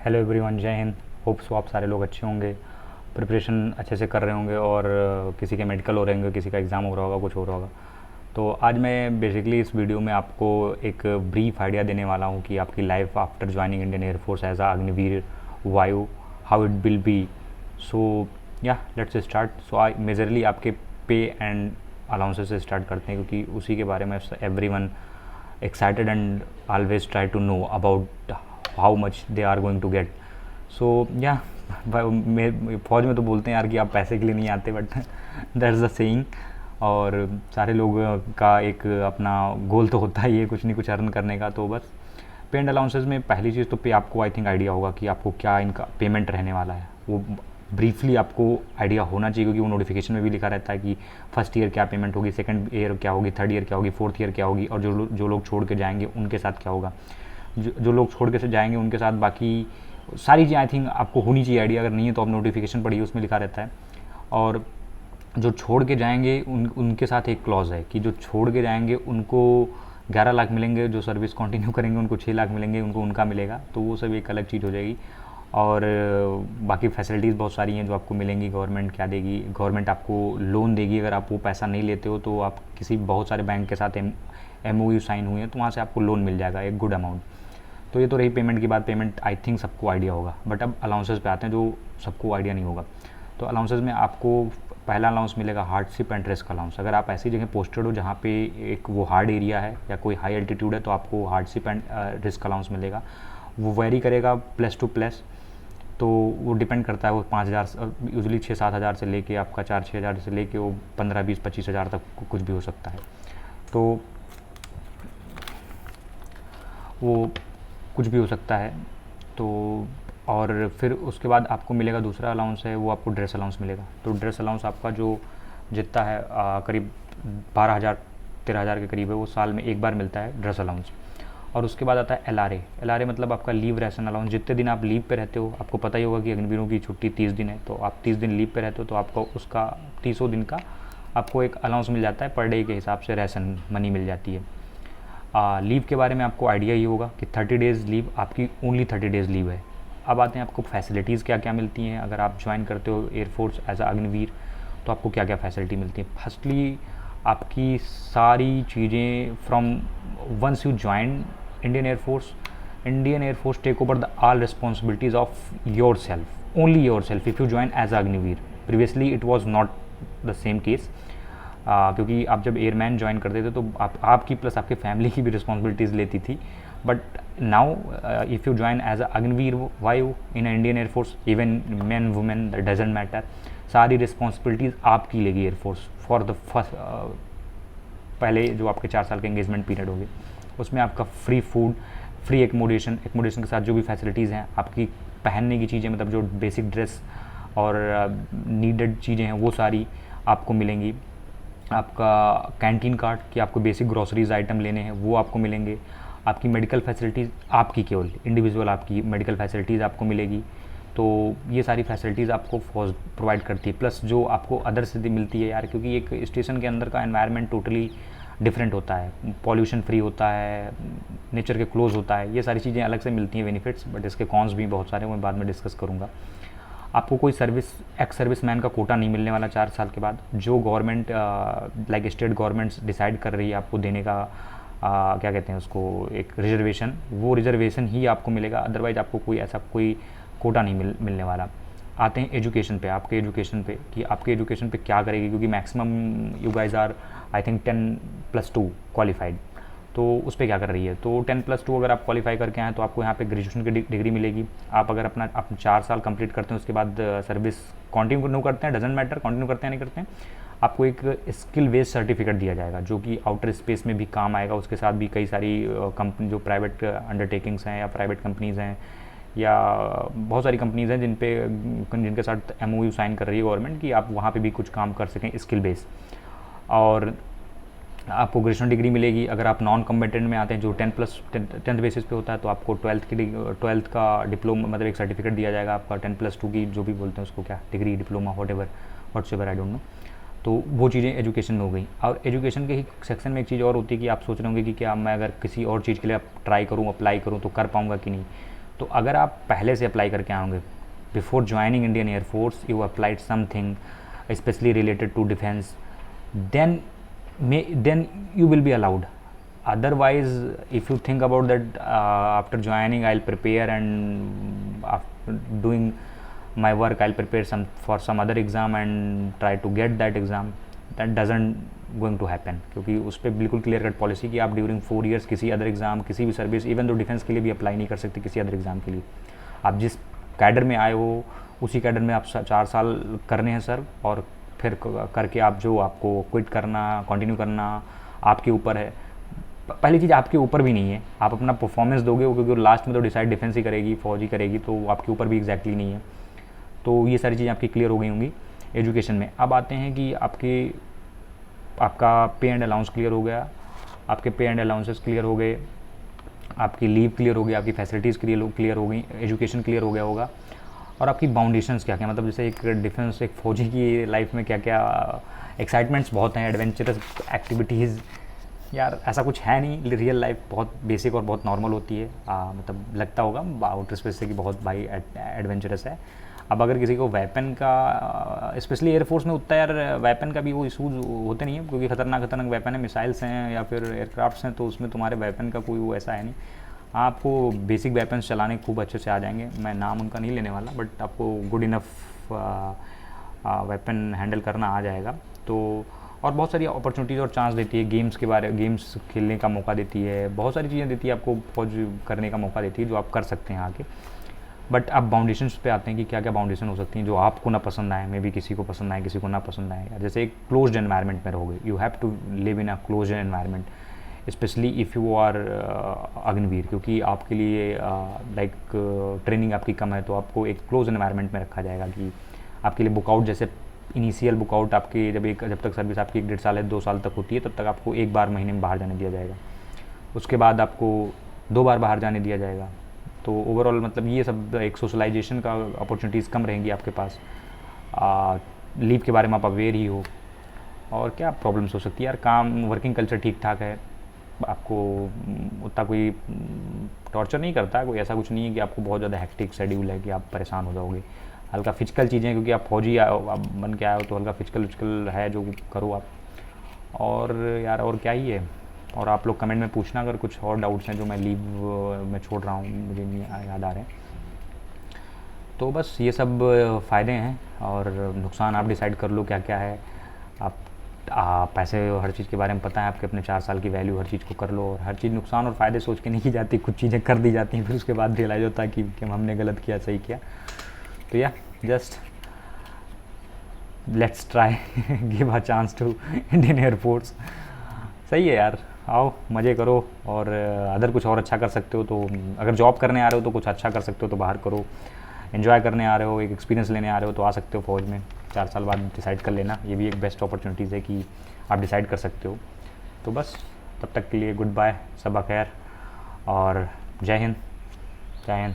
Hello everyone, जय Hind. Hope so आप सारे लोग अच्छे होंगे, प्रिपरेशन अच्छे से कर रहे होंगे और किसी के मेडिकल हो रहे होंगे, किसी का एग्ज़ाम हो रहा होगा, कुछ हो रहा होगा। तो आज मैं बेसिकली इस वीडियो में आपको एक ब्रीफ आइडिया देने वाला हूँ कि आपकी life after joining Indian Air Force as a Agniveer Vayu, how it will be. So yeah let's start. So I majorly आपके पे एंड अलाउंसेस से स्टार्ट करते हैं, क्योंकि उसी के बारे में every one excited and always try to know about how much they are going to get. So yeah, फौज में तो बोलते हैं यार कि आप पैसे के लिए नहीं आते, बट दैट्स द सेइंग। और सारे लोग का एक अपना गोल तो होता ही है कुछ नहीं कुछ अर्न करने का। तो बस पे एंड अलाउंसेस में पहली चीज़ तो पे आपको आई थिंक आइडिया होगा कि आपको क्या इनका पेमेंट रहने वाला है। वो ब्रीफली आपको आइडिया होना चाहिए, क्योंकि वो नोटिफिकेशन में भी लिखा रहता है कि फर्स्ट ईयर क्या पेमेंट होगी, सेकंड ईयर क्या होगी, थर्ड ईयर क्या होगी, फोर्थ ईयर क्या होगी, और जो लोग छोड़ के जाएंगे उनके साथ क्या होगा। जो लोग छोड़ के से जाएंगे उनके साथ बाकी सारी चीज़ें आई थिंक आपको होनी चाहिए आइडिया। अगर नहीं है तो आप नोटिफिकेशन पढ़िए, उसमें लिखा रहता है। और जो छोड़ के जाएंगे उनके साथ एक क्लॉज है कि जो छोड़ के जाएंगे उनको 11 लाख मिलेंगे, जो सर्विस कंटिन्यू करेंगे उनको 6 लाख मिलेंगे, उनको उनका मिलेगा। तो वो सब एक अलग चीज़ हो जाएगी। और बाकी फैसिलिटीज़ बहुत सारी हैं जो आपको मिलेंगी। गवर्नमेंट क्या देगी, गवर्नमेंट आपको लोन देगी। अगर आप वो पैसा नहीं लेते हो तो आप किसी बहुत सारे बैंक के साथ MOU साइन हुए हैं, तो वहाँ से आपको लोन मिल जाएगा एक गुड अमाउंट। तो ये तो रही पेमेंट की बात। पेमेंट आई थिंक सबको आइडिया होगा, बट अब अलाउंसेस पे आते हैं जो सबको आइडिया नहीं होगा। तो अलाउंसेस में आपको पहला अलाउंस मिलेगा हार्डशिप एंड रिस्क अलाउंस। अगर आप ऐसी जगह पोस्टेड हो जहाँ पे एक वो हार्ड एरिया है या कोई हाई एल्टीट्यूड है, तो आपको हार्डशिप एंड रिस्क अलाउंस मिलेगा। वो वेरी करेगा प्लस टू प्लस, तो वो डिपेंड करता है। वो 5,000 यूजली 6-7 हज़ार से लेके आपका 4-6 हज़ार से लेके वो 15-20-25 हज़ार तक कुछ भी हो सकता है। तो वो कुछ भी हो सकता है। तो और फिर उसके बाद आपको मिलेगा दूसरा अलाउंस है, वो आपको ड्रेस अलाउंस मिलेगा। तो ड्रेस अलाउंस आपका जो जितना है करीब 12,000-13,000 के करीब है, वो साल में एक बार मिलता है ड्रेस अलाउंस। और उसके बाद आता है LRA मतलब आपका लीव रेशन अलाउंस। जितने दिन आप लीव पे रहते हो, आपको पता ही होगा कि अग्निवीरों की छुट्टी 30 दिन है, तो आप 30 दिन लीव पे रहते हो तो आपको उसका 30 दिन का आपको एक अलाउंस मिल जाता है। पर डे के हिसाब से रेशन मनी मिल जाती है। लीव के बारे में आपको आइडिया ही होगा कि 30 डेज़ लीव आपकी ओनली 30 डेज़ लीव है। अब आते हैं आपको फैसिलिटीज़ क्या क्या मिलती हैं अगर आप ज्वाइन करते हो एयरफोर्स एज अ अग्निवीर, तो आपको क्या क्या फैसिलिटी मिलती है। फर्स्टली आपकी सारी चीज़ें from once you join Indian Air Force take over the all responsibilities of yourself, only yourself if you join as a Agniveer. Previously it was not the same case, क्योंकि आप जब airman join करते थे तो आपकी plus आपके family की भी रिस्पॉन्सिबिलिटीज़ लेती थी। But now if you join as a Agniveer Vayu in Indian air force, even man women doesn't matter, सारी रिस्पॉन्सिबिलिटीज़ आपकी लेगी एयरफोर्स फॉर द फर्स्ट। पहले जो आपके 4 साल के एंगेजमेंट पीरियड होंगे उसमें आपका फ्री फूड, फ्री एकोमोडेशन के साथ जो भी फैसिलिटीज़ हैं, आपकी पहनने की चीज़ें मतलब जो बेसिक ड्रेस और नीडेड चीज़ें हैं वो सारी आपको मिलेंगी। आपका कैंटीन कार्ड कि आपको बेसिक ग्रॉसरीज आइटम लेने हैं वो आपको मिलेंगे। आपकी मेडिकल फैसिलिटीज़ आपकी केवल इंडिविजुअल आपकी मेडिकल फैसिलिटीज़ आपको मिलेगी। तो ये सारी फैसिलिटीज़ आपको फौज प्रोवाइड करती है, प्लस जो आपको अदर से मिलती है यार, क्योंकि एक स्टेशन के अंदर का एनवायरनमेंट टोटली डिफरेंट होता है, पॉल्यूशन फ्री होता है, नेचर के क्लोज होता है। ये सारी चीज़ें अलग से मिलती हैं बेनिफिट्स, बट इसके कॉन्स भी बहुत सारे हैं, मैं बाद में डिस्कस करूँगा। आपको कोई एक्स सर्विस मैन का कोटा नहीं मिलने वाला 4 साल के बाद। जो government like state governments decide कर रही है आपको देने का क्या कहते हैं उसको, एक रिजर्वेशन, वो रिजर्वेशन ही आपको मिलेगा। अदरवाइज आपको कोई ऐसा कोई कोटा नहीं मिलने वाला। आते हैं एजुकेशन पे, आपके एजुकेशन पे कि आपके एजुकेशन पे क्या करेगी, क्योंकि maximum you guys are I think 10+2 qualified. तो उस पर क्या कर रही है, तो 10+2 अगर आप क्वालिफाई करके आए तो आपको यहाँ पे ग्रेजुएशन की डिग्री मिलेगी। आप अगर अपना 4 साल कंप्लीट करते हैं उसके बाद सर्विस कंटिन्यू करते हैं, डजेंट मैटर कंटिन्यू करते हैं नहीं करते हैं, आपको एक स्किल बेस्ड सर्टिफिकेट दिया जाएगा जो कि आउटर स्पेस में भी काम आएगा। उसके साथ भी कई सारी कंपनी जो प्राइवेट अंडरटेकिंग्स हैं या प्राइवेट कंपनीज़ हैं या बहुत सारी कंपनीज़ हैं जिनके साथ MOU साइन कर रही है गवर्नमेंट कि आप वहाँ पे भी कुछ काम कर सकें स्किल बेस। और आपको ग्रेजुएशन डिग्री मिलेगी। अगर आप नॉन कम्बेटेंट में आते हैं जो 10th बेसिस पे होता है, तो आपको 12th का डिप्लोमा मतलब एक सर्टिफिकेट दिया जाएगा आपका 10+2 की, जो भी बोलते हैं उसको क्या degree diploma whatever I don't know. तो वो चीज़ें एजुकेशन में हो गई। और एजुकेशन के ही सेक्शन में एक चीज़ और होती है कि आप सोच रहे होंगे कि क्या मैं अगर किसी और चीज़ के लिए ट्राई करूँ, अप्लाई करूँ तो कर पाऊँगा कि नहीं। तो अगर आप पहले से अप्लाई करके आओगे, before joining Indian Air Force you applied something specially related to defence, then you will be allowed. Otherwise, if you think about that, after joining I'll prepare, and after doing my work I'll prepare for some other exam and try to get that exam, that doesn't going to happen, क्योंकि उस पर बिल्कुल clear cut policy कि आप during 4 years किसी other exam, किसी भी service, even तो डिफेंस के लिए भी अप्लाई नहीं कर सकते किसी अदर एग्ज़ाम के लिए। आप जिस कैडर में आए हो उसी कैडर में आप 4 साल करने हैं सर, और फिर करके आप जो आपको क्विट करना कंटिन्यू करना आपके ऊपर है। पहली चीज़ आपके ऊपर भी नहीं है, आप अपना परफॉर्मेंस दोगे, क्योंकि लास्ट में तो डिसाइड डिफेंस ही करेगी, फौज ही करेगी, तो आपके ऊपर भी एग्जैक्टली नहीं है। तो ये सारी चीज़ें आपकी क्लियर हो गई होंगी एजुकेशन में। अब आते हैं कि आपका पे एंड अलाउंस क्लियर हो गया, आपके पे एंड अलाउंसेस क्लियर हो गए, आपकी लीव क्लियर हो गई, आपकी फैसिलिटीज़ क्लियर हो गई, एजुकेशन क्लियर हो गया होगा, और आपकी बाउंडेशंस क्या क्या, मतलब जैसे एक डिफेंस, एक फ़ौजी की लाइफ में क्या क्या एक्साइटमेंट्स बहुत हैं, एडवेंचरस एक्टिविटीज़। यार ऐसा कुछ है नहीं, रियल लाइफ बहुत बेसिक और बहुत नॉर्मल होती है। मतलब लगता होगा आउटर स्पेस से कि बहुत भाई एडवेंचरस है। अब अगर किसी को वेपन का, स्पेशली एयरफोर्स में उतना यार वेपन का भी वो इशूज़ होते नहीं है, क्योंकि खतरनाक वेपन है, मिसाइल्स हैं या फिर एयरक्राफ्ट्स हैं, तो उसमें तुम्हारे वेपन का कोई वो ऐसा है नहीं। आपको बेसिक वेपन्स चलाने खूब अच्छे से आ जाएंगे, मैं नाम उनका नहीं लेने वाला, बट आपको गुड इनफ वेपन हैंडल करना आ जाएगा। तो और बहुत सारी अपॉर्चुनिटीज़ और चांस देती है, गेम्स खेलने का मौका देती है, बहुत सारी चीज़ें देती है आपको, फौज करने का मौका देती है जो आप कर सकते हैं आगे। बट अब बाउंडेशंस पे आते हैं कि क्या क्या बाउंडेशन हो सकती हैं जो आपको ना पसंद आए, मे बी किसी को पसंद आए, किसी को ना पसंद आए। जैसे एक क्लोज्ड एनवायरनमेंट में रहोगे, you have to live in a closed environment, specially if you are Agniveer, क्योंकि आपके लिए लाइक ट्रेनिंग आपकी कम है, तो आपको एक क्लोज एनवायरनमेंट में रखा जाएगा कि आपके लिए बुकआउट, जैसे इनिशियल बुकआउट आपकी जब तक सर्विस आपकी 1.5 साल है 2 साल तक होती है, तब तक आपको 1 बार महीने में बाहर जाने दिया जाएगा, उसके बाद आपको 2 बार बाहर जाने दिया जाएगा। तो ओवरऑल मतलब ये सब एक सोशलाइजेशन का अपॉर्चुनिटीज़ कम रहेंगी आपके पास। लीव के बारे में आप अवेयर ही हो। और क्या प्रॉब्लम्स हो सकती है यार, काम वर्किंग कल्चर ठीक ठाक है, आपको उतना कोई टॉर्चर नहीं करता, कोई ऐसा कुछ नहीं है कि आपको बहुत ज़्यादा हेक्टिक शेड्यूल है कि आप परेशान हो जाओगे। हल्का फिजिकल चीज़ें, क्योंकि आप फौजी बन के आए हो, तो हल्का फिजिकल है जो करो आप। और यार और क्या ही है। और आप लोग कमेंट में पूछना अगर कुछ और डाउट्स हैं जो मैं लीव में छोड़ रहा हूँ, मुझे नहीं याद आ रहे हैं। तो बस ये सब फ़ायदे हैं, और नुकसान आप डिसाइड कर लो क्या क्या है। आप पैसे हर चीज़ के बारे में पता है, आपके अपने 4 साल की वैल्यू, हर चीज़ को कर लो। और हर चीज़ नुकसान और फ़ायदे सोच के नहीं की जाती, कुछ चीज़ें कर दी जाती हैं, फिर उसके बाद रियलाइज़ होता है कि हमने गलत किया, सही किया। तो yeah just let's try give a chance to Indian Air Force. सही है यार, आओ मज़े करो। और अदर कुछ और अच्छा कर सकते हो तो, अगर जॉब करने आ रहे हो तो कुछ अच्छा कर सकते हो तो बाहर करो। एंजॉय करने आ रहे हो, एक एक्सपीरियंस लेने आ रहे हो तो आ सकते हो फ़ौज में। 4 साल बाद डिसाइड कर लेना, ये भी एक बेस्ट अपॉर्चुनिटीज़ है कि आप डिसाइड कर सकते हो। तो बस तब तक के लिए गुड बाय, सबा खैर, और जय हिंद, जय हिंद।